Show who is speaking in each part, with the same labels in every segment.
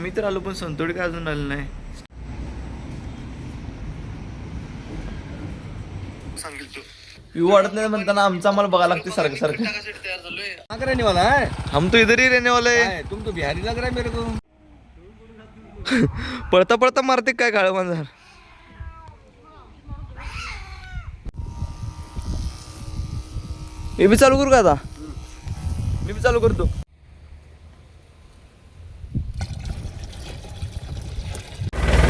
Speaker 1: मी तर आलो पण संतोडी काय अजून आलं नाही. व्यू वाढत नाही म्हणताना आमचं आम्हाला बघायला लागते सारखं सारखं.
Speaker 2: रहने वाला है
Speaker 1: हम तो इधर ही रहने वाले हैं.
Speaker 2: तुम तो बिहारी लग रहा है मेरे को.
Speaker 1: पळता पळता मारते काय काळ मांजर. मी बी चालू करू का आता. मी बी चालू करतो.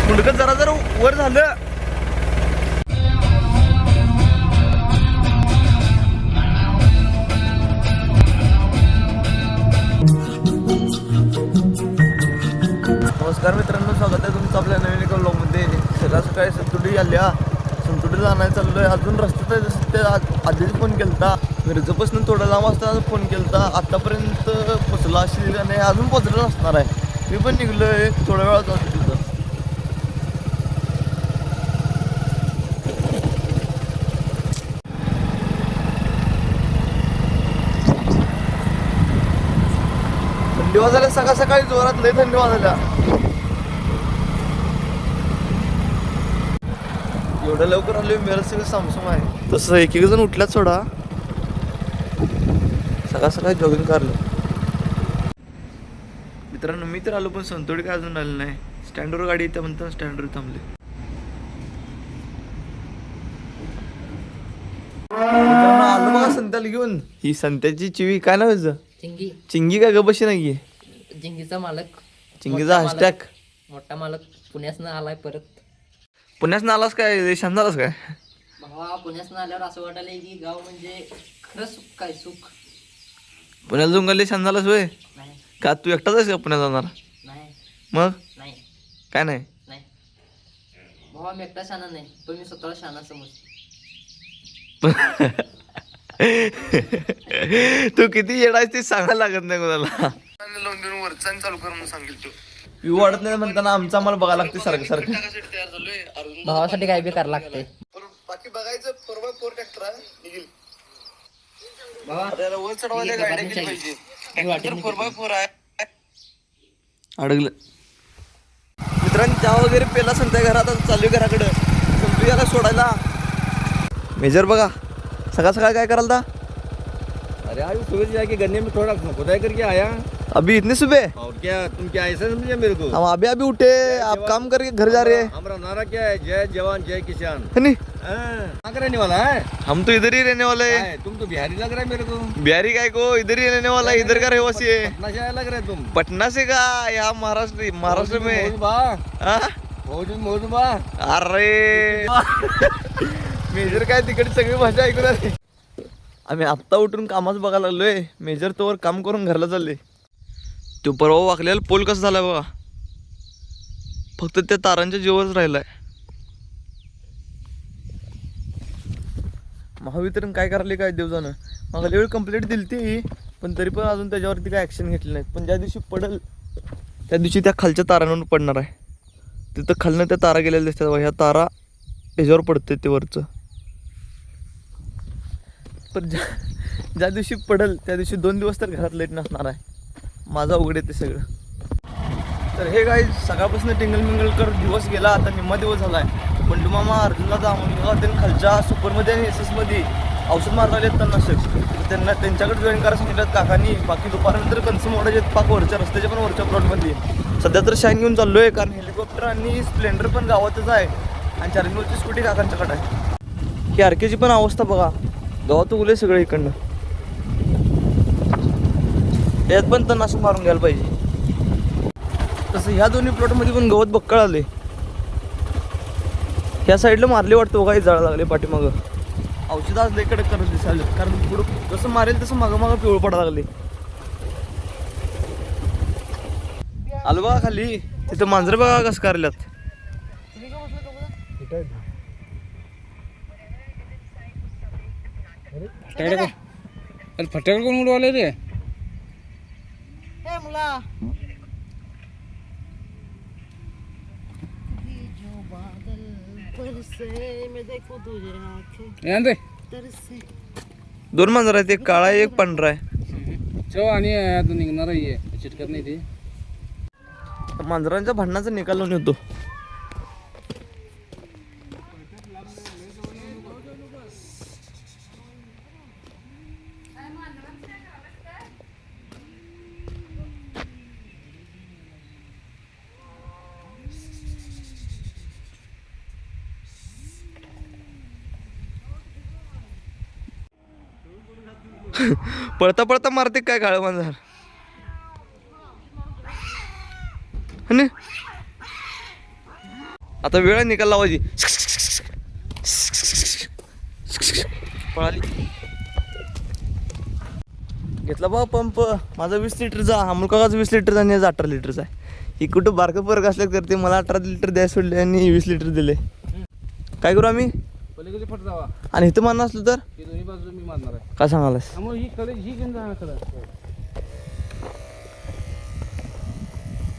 Speaker 1: मुंडकं जरा जरा वर झालं. नमस्कार मित्रांनो, स्वागत आहे तुमचं आपल्या नवीन एका व्लॉगमध्ये. सकाळ सकाळी संतुडी आल्या. संतुडीला आणायला चाललोय. अजून रस्त्यात आहे जसं ते आधीच फोन केलता. मिरजपासून थोडा लांब असताना फोन केलता. आतापर्यंत पोचला असेल का नाही, अजून पोचलं नसणार आहे. मी पण निघलोय थोड्या वेळात असतो तिथं. थंडी वाजायला सकाळ सकाळी जोरात लय थंडी वाजायला. एवढं लवकर आलोय. मेरा सगळं सामसूम आहे. तसं एक एक जण उठल्यात सोडा. सकाळ सकाळी जॉगिंग करलं. मित्रांनो मी तर आलो पण संतोडी काय अजून आलं नाही. स्टँडवर गाडी येते म्हणतात, स्टँडवर थांबले. मित्रांनो आलो बघा संत्याला घेऊन. ही संत्याची चिवी काय नाव आहे?
Speaker 3: चिंगी.
Speaker 1: चिंगी काय ग बशी नाहीये.
Speaker 3: चिंगीचा मालक,
Speaker 1: चिंगीचा हॅशटॅग
Speaker 3: मोठा मालक पुण्यासनं आलाय परत.
Speaker 1: पुण्यात आलास काय, देशात आलास काय?
Speaker 3: भावा पुण्यासनं आल्यावर असं वाटायला की गाव म्हणजे खरं सुख काय सुख.
Speaker 1: पुण्याला जाऊन गल्ली शान झालास होय?
Speaker 3: नाही
Speaker 1: का तू एकटाच आहेस का पुण्यात जाणार?
Speaker 3: नाही
Speaker 1: मग
Speaker 3: नाही
Speaker 1: काय नाही.
Speaker 3: नाही भावा मी एकटा शाना नाही, पण मी स्वतःला शाना समज.
Speaker 1: तू किती येडायस ते सांगायला लागत नाही कोणाला. वरचा चालू करून सांगितलं. व्यू वाढत नाही म्हणताना आमचं आम्हाला बघायला लागते सारखं सारखं.
Speaker 3: भावासाठी काय बी करायला लागते.
Speaker 1: बाकी बघायचं 4x4 ट्रॅक्टर आहे.
Speaker 3: भावा
Speaker 1: वर चढवायला गाड्या केली पाहिजे. ट्रॅक्टर 4x4 आहे. अडगलं. मित्रांनो चहा वगैरे पेला संध्या घरात चालू घराकडं. संपू याला सोडायला. मेजर बघा सकाळ सकाळ काय करायला.
Speaker 2: अरे आज सुबह से जाके गन्ने में थोड़ा खुदाई करके आया.
Speaker 1: अभी इतने सुबह?
Speaker 2: और क्या तुम क्या ऐसा समझे मेरे को?
Speaker 1: हम अभी उठे. आप काम करके घर जा रहे हैं.
Speaker 2: हमारा नारा क्या है? जय जवान जय किसान.
Speaker 1: है नहीं?
Speaker 2: कहाँ का रहने वाला है?
Speaker 1: हम तो इधर ही रहने वाले हैं.
Speaker 2: तुम तो बिहारी लग रहा है मेरे को.
Speaker 1: बिहारी काय को इधर ही रहने वाला है. इधर का रहवासी है.
Speaker 2: पटना से आया लग रहा है तुम.
Speaker 1: पटना से का यहाँ महाराष्ट्र में. हाँ?
Speaker 2: मौजूबा.
Speaker 1: अरे मेजर काय तिकडे सगळी भाषा ऐकून आली. आम्ही आत्ता उठून कामाच बघायला लागलोय. मेजर तोवर काम करून घरला चालले. तो परवा वाकलेला पोल कसं झालाय बघा. फक्त त्या तारांच्या जीवच राहिलाय. महावितरण काय करायला काय देव जाणं. मागल्या वेळी कंप्लेंट दिली ती, पण तरी पण अजून त्याच्यावरती काय ॲक्शन घेतली नाही. पण ज्या दिवशी पडल त्या दिवशी त्या खालच्या तारांवर पडणार आहे. तिथं खालनं त्या तारा गेलेल्या दिसतात. ह्या तारा ह्याच्यावर पडते ते वरचं. पण ज्या दिवशी पडल त्या दिवशी 2 दिवस तर घरात लाईट नसणार आहे. माझा अवघड येते सगळं. तर हे काय सकाळपासून टिंगल मिंगल कर दिवस गेला. आता निम्मा दिवस झाला आहे. बंडू मामा अर्जुनला जाऊन त्यांनी खालच्या सुपरमध्ये आणि SS औषध मारले आहेत तणनाशक. त्यांना त्यांच्याकडे जॉईन करायला सांगितलं काकांनी. बाकी दुपारनंतर कन्सम ओढायचे पाक वरच्या रस्त्याच्या पण वरच्या प्लॉटमध्ये. सध्या तर शाईन घेऊन चाललो आहे, कारण हेलिकॉप्टर आणि स्प्लेंडर पण गावातच आहे आणि चार्जिंगवरची स्कूटी काकांच्याकडे आहे. ही आरकेची पण अवस्था बघा. गावात उगले सगळं इकडनं. त्यात पण तणनाशक मारून घ्यायला पाहिजे. तसं ह्या दोन्ही प्लॉटमध्ये पण गवत बक्कळ आले. ह्या साईडला मारले वाटतं काही जाळं लागले पाठीमागं. औषधं आज इकडे करत दिसायला, कारण पुढं जसं मारेल तसं मागं मागं पिवळ पडायला लागले. आलो बघा खाली. तिथं मांजरं बघा कसं करल्यात.
Speaker 2: फटाके कोण उडवाले रे?
Speaker 3: मुला
Speaker 1: दोन मांजर आहेत. एक काळा एक पांढरा आहे.
Speaker 2: आणि निघणार आहे चिटकत नाही ते.
Speaker 1: मांजरांच्या भांडणाचा निकाल लावून येतो. पळता पळता मारते काय काळ मांजर. आणि आता वेळ निकाल लावायची. पळाली. घेतला बा पंप माझा 20 लिटरचा. अमोल काकाचा 20 लिटरचा आणि 18 लिटरचा आहे. ही कुठं बारकं परक असल्या करते. मला 18 लिटर द्याय सोडले आणि 20 लिटर दिले. काय करू आम्ही.
Speaker 2: पलीकडे फट जावा
Speaker 1: आणि इथं मारणार असलं तर
Speaker 2: ही दोन्ही बाजू मी मारणार आहे.
Speaker 1: काय सांगालास.
Speaker 2: त्यामुळे ही कडे ही घेऊन जाणार कडे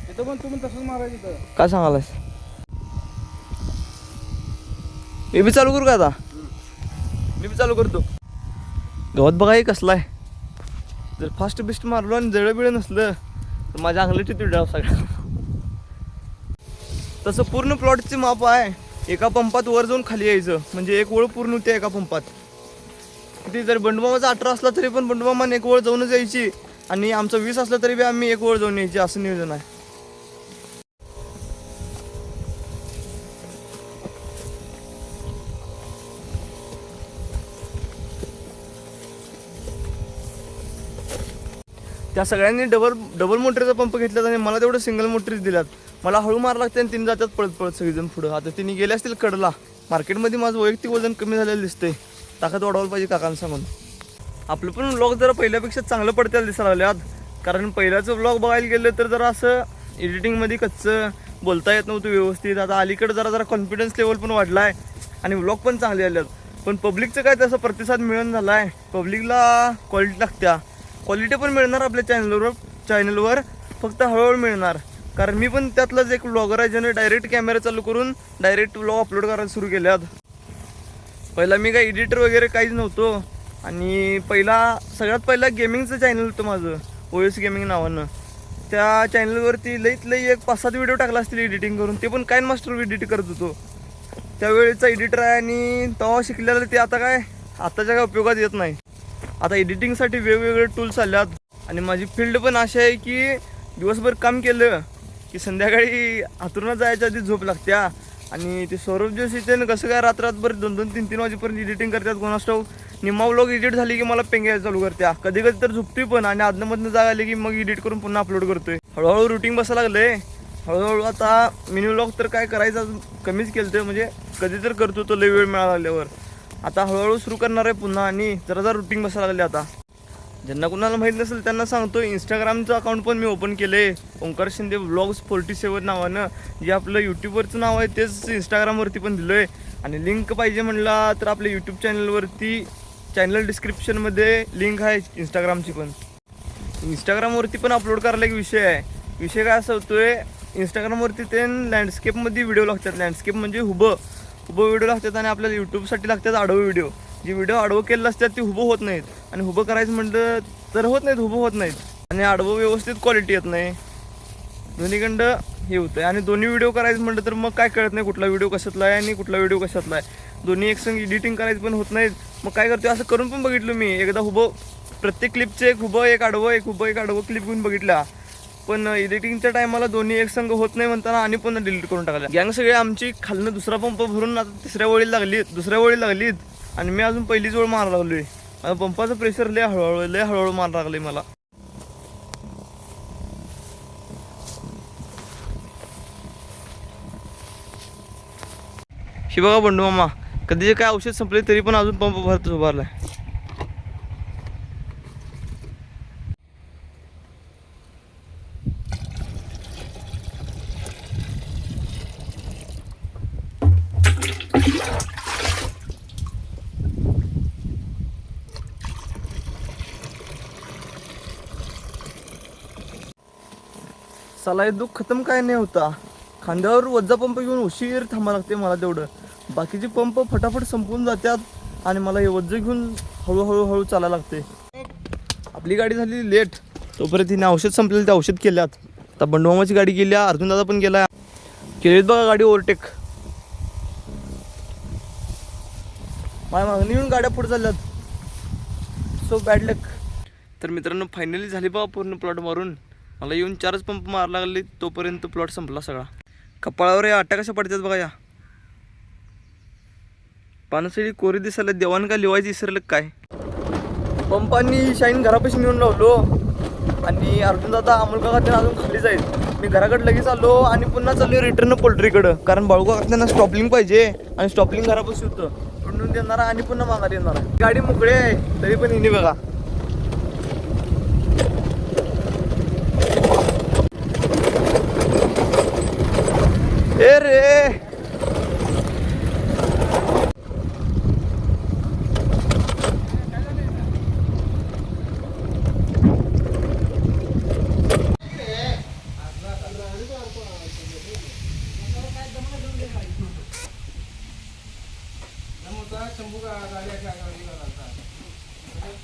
Speaker 2: तिथं पण तुम्ही तसंच मारायचं इथं.
Speaker 1: काय सांगालास. मी बी चालू करू का आता. मी बी चालू करतो. गवत बघा हे कसला आहे. जर फास्ट बिस्ट मारलो आणि जळं बिळं नसलं तर माझ्या अंगलटीत तुझ्या सगळं. तसं पूर्ण प्लॉटची माप आहे. एका पंपात वर जाऊन खाली यायचं म्हणजे एक ओळ पूर्ण होते एका पंपात. किती जर बंडुमामाचा 18 असला तरी पण बंडुमामाने एक ओळ जाऊनच यायची आणि आमचं 20 असलं तरी बी आम्ही एक ओळ जाऊन यायची. असं नियोजन आहे. त्या सगळ्यांनी डबल मोटरचा पंप घेतल्यात आणि मला तेवढं सिंगल मोटरीच दिल्यात. मला हळू मार लागते आणि 3 जातात पळत पळत सगळेजण पुढं. आता तिने गेले असतील कडला. मार्केटमध्ये माझं वैयक्तिक वजन कमी झालेलं दिसतंय. ताकद वाढवायला पाहिजे काकांना सांगून. आपलं पण व्लॉग जरा पहिल्यापेक्षा चांगलं पडत्याला दिसायला लागल्यात. कारण पहिल्याचं व्लॉग बघायला गेलं तर जरा असं एडिटिंगमध्ये कच्चं बोलता येत नव्हतं व्यवस्थित. आता अलीकडे जरा कॉन्फिडन्स लेवल पण वाढला आहे आणि व्लॉग पण चांगले आले आहेत. पण पब्लिकचं काय तसं प्रतिसाद मिळून झाला आहे. पब्लिकला क्वालिटी लागत्या. क्वालिटी पण मिळणार आपल्या चॅनलवर फक्त हळूहळू मिळणार. कारण मी पण त्यातलाच एक व्लॉगर आहे ज्याने डायरेक्ट कॅमेरा चालू करून डायरेक्ट व्लॉग अपलोड करायला सुरू केल्यात. पहिला मी काय एडिटर वगैरे काहीच नव्हतो आणि सगळ्यात पहिला गेमिंगचं चॅनल होतं माझं OS गेमिंग नावानं. त्या चॅनलवरती लईत लई एक 5-7 व्हिडिओ टाकला असतील एडिटिंग करून. ते पण काइन मास्टर एडिट करत होतो. त्यावेळेचा एडिटर आहे आणि तेव्हा शिकलेलं ते आता आताच्या काय उपयोगात येत नाही. आता एडिटिंगसाठी वेगवेगळे टूल्स आल्यात आणि माझी फील्ड पण अशी आहे की दिवसभर काम केलं की संध्याकाळी हातून जायच्या आधी झोप लागत्या. आणि ते सौरभ जोशी ते कसं काय रात्रभर 2-3 वाजेपर्यंत एडिटिंग करतात कोणास ठाऊक. निम्मा व्लॉग एडिट झाली की मला पेंगायला चालू करत्या. कधी कधी तर झोपतोय पण आणि आदनमधनं जाग आली की मग एडिट करून पुन्हा अपलोड करतोय. हळूहळू रुटीन बसायला लागलंय. हळूहळू आता मिनी व्लॉग तर काय करायचं कमीच केलं ते. म्हणजे कधी तर करतो तो लई वेळ मिळाला लागल्यावर. आता हळूहळू सुरू करणार आहे पुन्हा आणि जरा रुटीन बसायला लागले. आता ज्यांना कुणाला माहीत नसेल त्यांना सांगतो. इंस्टाग्रामचं अकाउंट पण मी ओपन केलं आहे. ओंकार शिंदे व्लॉग्स 47 नावानं. जे आपलं यूट्यूबवरचं नाव आहे तेच इंस्टाग्रामवरती पण दिलं आहे. आणि लिंक पाहिजे म्हणला तर आपल्या यूट्यूब चॅनलवरती चॅनल डिस्क्रिप्शनमध्ये लिंक आहे इंस्टाग्रामची पण. इंस्टाग्रामवरती पण अपलोड करायला एक विषय आहे. विषय काय असं होतोय इंस्टाग्रामवरती ते लँडस्केपमध्ये व्हिडिओ लागतात. लँडस्केप म्हणजे उभं व्हिडिओ लागतात आणि आपल्याला यूट्यूबसाठी लागतात आडवं व्हिडिओ. जे व्हिडिओ आडवं केलेलं असतात ते उभं होत नाहीत. आणि उभं करायचं म्हटलं तर होत नाहीत, उभं होत नाहीत. आणि आडवं व्यवस्थित क्वालिटी येत नाही. दोन्हीकडं हे होतं. आणि दोन्ही व्हिडिओ करायचं म्हटलं तर मग काय कळत नाही कुठला व्हिडिओ कशातला आहे आणि कुठला व्हिडिओ कशातला आहे. दोन्ही एकसंग एडिटिंग करायचं पण होत नाहीत. मग काय करतो असं करून पण बघितलं मी. एकदा उभं प्रत्येक क्लिपचे एक उभं एक आडवं क्लिप घेऊन बघितला. पण एडिटिंगच्या टायमाला दोन्ही एक संघ होत नाही म्हणताना आणि पुन्हा डिलीट करून टाकला. गँग सगळे आमची खालनं दुसरा पंप भरून आता दुसऱ्या वळी लागलीत आणि मी अजून पहिलीच वेळ मारायला लागलोय. आता पंपाचं प्रेशर लय हळूहळू मारायला लागलंय मला. ही बघा बंडू मामा कधीचे काय औषध संपले तरी पण अजून पंप भरतच उभारलाय. साला हे दुःख खतम काय नाही होता. खांद्यावर वज्जा पंप घेऊन उशीर थांबा लागते मला तेवढं. बाकीचे पंप फटाफट संपून जातात आणि मला हे वज्ज घेऊन हळूहळू चालायला लागते. आपली गाडी झाली लेट तोपर्यंत तिने औषध संपलेलं ते औषध केल्यात. आता बंडूमामाची गाडी गेली, अर्जुन दादा पण गेला. केलीत बघा गाडी ओव्हरटेक. माझ्या मागणी येऊन गाड्या पुढे चालल्यात. सो बॅड लक. तर मित्रांनो फायनली झाली बघा पूर्ण प्लॉट मारून. मला येऊन 4च पंप मारा लागले, तोपर्यंत प्लॉट संपला सगळा. कपाळावर या आट्या कशा पडतात बघा. या पानसळी कोरी दिसायला देवान का लिवायची विसरलं काय. पंपांनी शाईन घरापाशी नेऊन लावलो आणि अर्जुन दादा अमोल काका त्यांना अजून खाली जाईल. मी घराकडे लगेच आलो आणि पुन्हा चाललो रिटर्न पोल्ट्रीकडं, कारण बाळू काका त्यांना स्टॉपलिंग पाहिजे आणि स्टॉपलिंग घरापाशी होतं. म्हणून देणारा आणि पुन्हा माघारी येणार. गाडी मोकळी आहे तरी पण हिने बघा. ए रे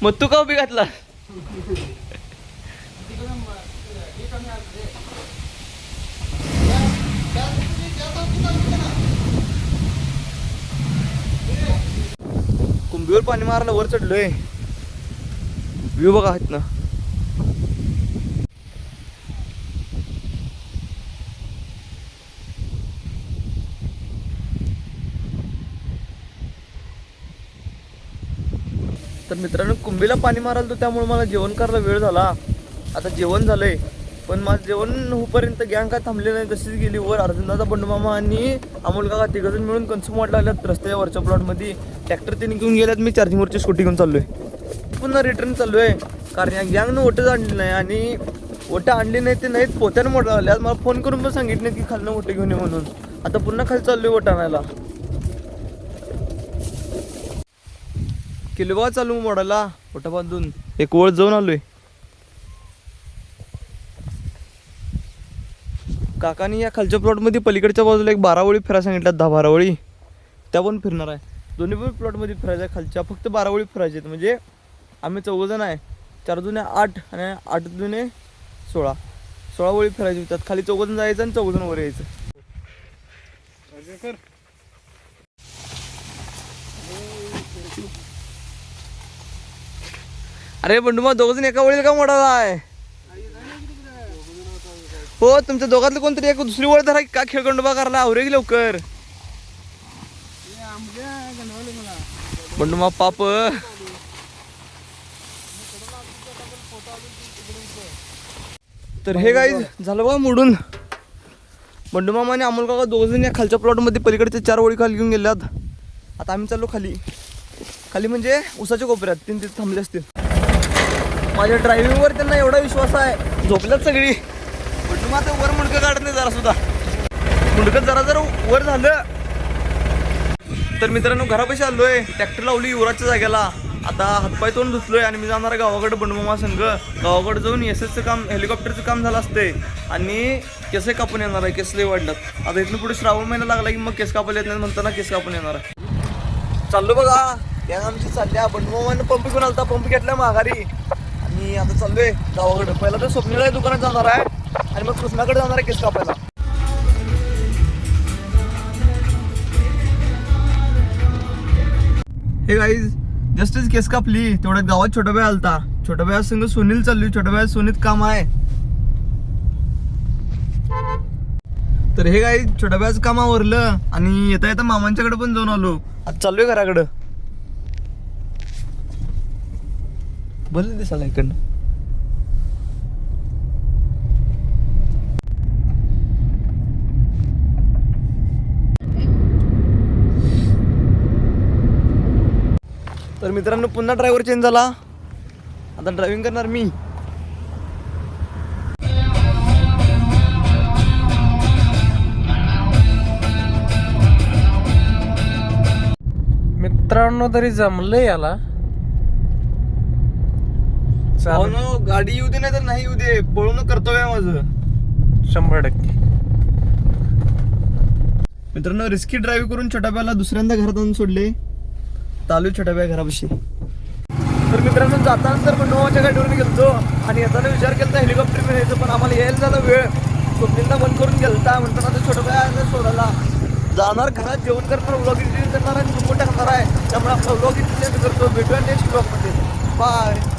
Speaker 1: मग तू का उभी घातला. कुंभीवर पाणी मारायला वर चढलोय. व्ह्यू बघा आहेत ना. तर मित्रांनो कुंभीला पाणी मारायला तर त्यामुळे मला जेवण करायला वेळ झाला. आता जेवण झालंय पण माझं जेवण होईपर्यंत गँग काय थांबले नाही, तशीच गेली वर. अर्जुनदादा बंडूमामा आणि अमोल काका तिघजण मिळून कन्सूम वाट लागल्यात रस्त्याच्या वरच्या प्लॉटमध्ये. ट्रॅक्टर त्यांनी घेऊन गेल्यात. मी चार्जिंगवरची स्कूटी घेऊन चाललोय. पुन्हा रिटर्न चाललोय कारण या गँगनं ओटंच आणली नाही आणि ओटं आणली नाही ते नाहीत पोत्यानं मोठं आले. आज मला फोन करून पण सांगितलं की खालनं ओटे घेऊन ये म्हणून. आता पुन्हा खाली चाललोय ओट आणायला. किलवा चालू मोडाला ओटा बांधून एक वळ जाऊन आलोय. काकानी या खालच्या प्लॉटमध्ये पलीकडच्या बाजूला एक 12 वळी फिरायला सांगितल्यात. 10-12 वळी त्या पण फिरणार आहे. दोन्ही पण प्लॉटमध्ये फिरायचं आहे. खालच्या फक्त 12 वळी फिरायचे आहेत. म्हणजे आम्ही 14 जण आहे. 4 दुने 8 आणि 8 दुने 16 वळी फिरायची होतात. खाली 14 जण जायचं आणि 14 जण वर यायचं. अरे बंडूमा 2 जण एका वळीला का मोडाला आहे. हो तुमच्या दोघातलं कोणतरी एक दुसरी वळ धरा. का खेळगंडोबा करायला आवरे की लवकर. बंडूमा पाप. तर हे गाईज झालं बघा मोडून. बंडूमामा आणि अमोल काका 2 जण या खालच्या प्लॉटमध्ये पलीकडच्या 4 वळी खाली घेऊन गेल्यात. आता आम्ही चाललो खाली. खाली म्हणजे उसाच्या कोपऱ्यात. तीन तिथे थांबले असतील. माझ्या ड्रायव्हिंगवर त्यांना एवढा विश्वास आहे. झोपल्यात सगळी. बंडूमा आता वर मुंडकं काढत नाही जरा सुद्धा. मुंडकं जरा वर झालं. तर मित्रांनो घरापाशी आलोय. ट्रॅक्टर लावली युवराजच्या जागेला. आता हातपाय तोंड धुतलोय आणि मी जाणार गावाकडे बंडूमामा संघ. गावाकडे जाऊन एसएसचं काम हेलिकॉप्टरचं काम झालं असते आणि केस कापून येणार आहे. केस लय वाढल्यात. आता इथून पुढे श्रावण महिना लागला की मग केस कापायला येत नाही म्हणताना केस कापून येणार आहे. चाललो बघा त्या आमची चालल्या. बंडूमामानं पंप घेऊन आलता. पंप घेतला माघारी आणि आता चाललोय गावाकडे. पहिला तर स्वप्नीला दुकानात जाणार आहे आणि मग कृष्णाकडे जाणार आहे केस कापायला. हे गाईज जस्टच केस कापली तेवढ्यात गावात छोटा भाई आलता. छोटा भाई संग सुनील चालली. छोटा भाई सोनीत काम आहे. तर हे गाईज छोटा भाईचं काम आवरलं आणि येता येता मामांच्याकडे पण जाऊन आलो. आता चाललोय घराकडं. बरं दिसायला इकडनं. तर मित्रांनो पुन्हा ड्रायव्हर चेंज झाला. आता ड्रायव्हिंग करणार मी.
Speaker 4: मित्रांनो तरी जमलं याला.
Speaker 1: गाडी येऊ दे नाही तर नाही येऊ दे. पळून कर्तव्य आहे माझं
Speaker 4: 100%.
Speaker 1: मित्रांनो रिस्की ड्राईव्ह करून छोट्या बायला दुसऱ्यांदा घरात आणून सोडले. चालू छोट्या बाय घरापाशी. तर मित्रांनो जाताना तर बंडूमामाच्या गाडीवरून गेलतो आणि येताना विचार केला हेलिकॉप्टर यायचं पण आम्हाला यायला झाला वेळ. स्वप्नीलला बंद करून गेलता म्हणताना आता छोटं काय सोडायला जाणार, घरात जेवण करणार, व्लॉग एडिटिंग करणार आणि झोपून टाकणार आहे. त्यामुळे आपला व्लॉग इथे करतो. भेटूया नेक्स्ट व्लॉगमध्ये. बाय.